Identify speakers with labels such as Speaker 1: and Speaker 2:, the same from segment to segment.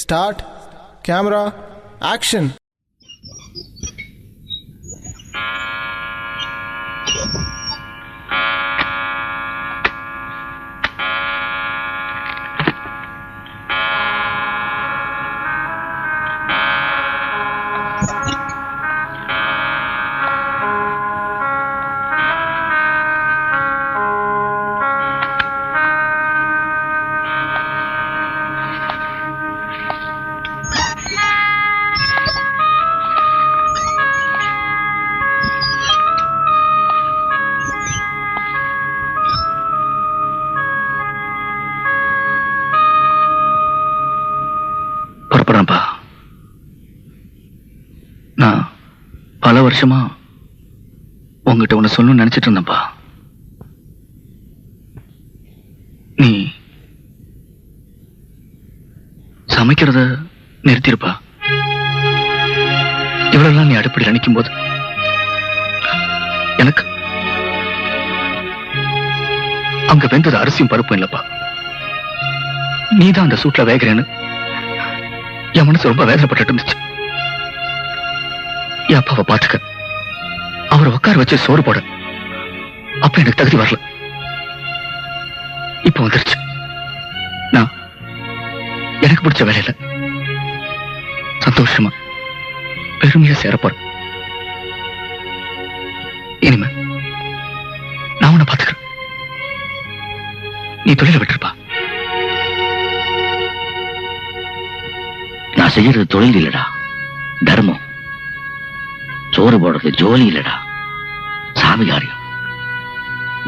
Speaker 1: Start, camera, action.
Speaker 2: புறப்படுறேன்ப்பா. நான் பல வருஷமா உங்ககிட்ட ஒண்ணு சொல்லணும்னு நினைச்சிட்டு இருந்தேன்ப்பா. நீ சமைக்கிறத நிறுத்திருப்பா. இவ்வளவு நீ அடுப்படியில் நினைக்கும் போது எனக்கு அங்க வெந்தது அரிசியும் பருப்பும் இல்லப்பா. நீதான் அந்த சூட்ல வேகிறேன்னு என் மனசு ரொம்ப வேதனைப்பட்டு இருந்துச்சு. என் அப்பாவை பார்த்துக்க, அவரை உட்கார வச்சு சோறு போட அப்ப எனக்கு தகுதி வரல. இப்ப வந்துருச்சு. நான் எனக்கு பிடிச்ச வேலையில சந்தோஷமா பெருமையா சேரப்போறேன். இனிமே நான் உன்னை பார்த்துக்கிறேன். நீ தொழில விட்டுருப்பா.
Speaker 3: நான் செய்யறது தொழில் இல்லடா, தர்மம். சோறு போடுறது ஜோலி இல்லடா, சாமி காரியம்.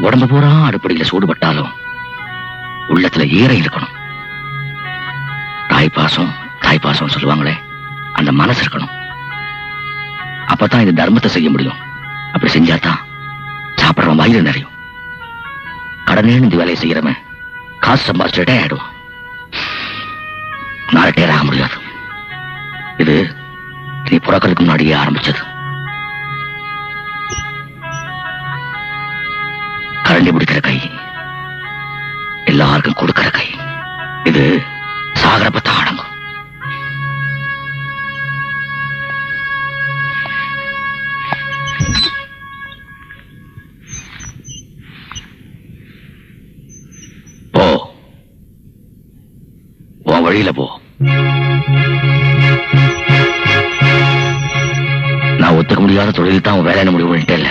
Speaker 3: உடம்பு பூரா அடுப்படியில சூடுபட்டாலும் உள்ளத்துல ஈரம் இருக்கணும். தாய்ப்பாசம் சொல்லுவாங்களே, அந்த மனசு இருக்கணும். அப்பதான் இந்த தர்மத்தை செய்ய முடியும். அப்படி செஞ்சாதான் சாப்பிடுறவன் வயிறு நிறையும். கடனே இந்த வேலையை செய்யறவன் காசு சம்பாதிச்சுட்டே ஆயிடுவான். நாளட்டே ஆக முடியாது. இது நீ புறக்கிறதுக்கு முன்னாடியே ஆரம்பிச்சது. கரண்டி பிடிக்கிற கை, எல்லாருக்கும் கொடுக்கிற கை. இது சாகரப்பத்தான் அடங்கும். போ, உன் வழியில போ. நான் ஒத்துக்க முடியாத தொழில் தான் உன் வேலையில முடிவு பண்ணிட்டே இல்ல.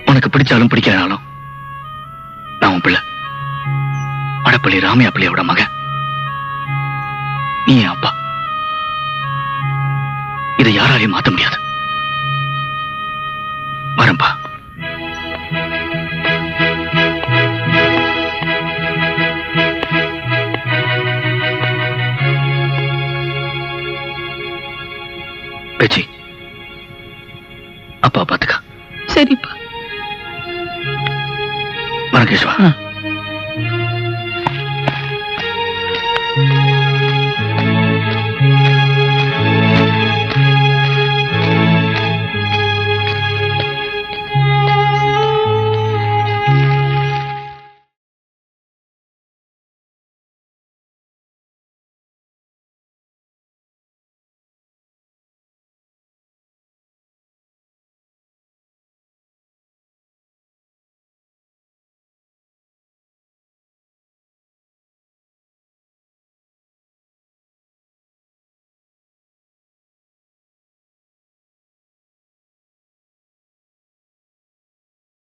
Speaker 2: உனக்கு பிடிச்சாலும் பிடிக்கலனாலும் நான் உன் பிள்ளை. வடப்பள்ளி ராமையா பிள்ளையோட மகன். நீ என் அப்பா. இதை யாராலையும் மாத்த முடியாது. வரம்பா. பேச்சி, அப்பா பாத்துக்கா.
Speaker 4: சரிப்பா.
Speaker 2: வரகேஷ்வா.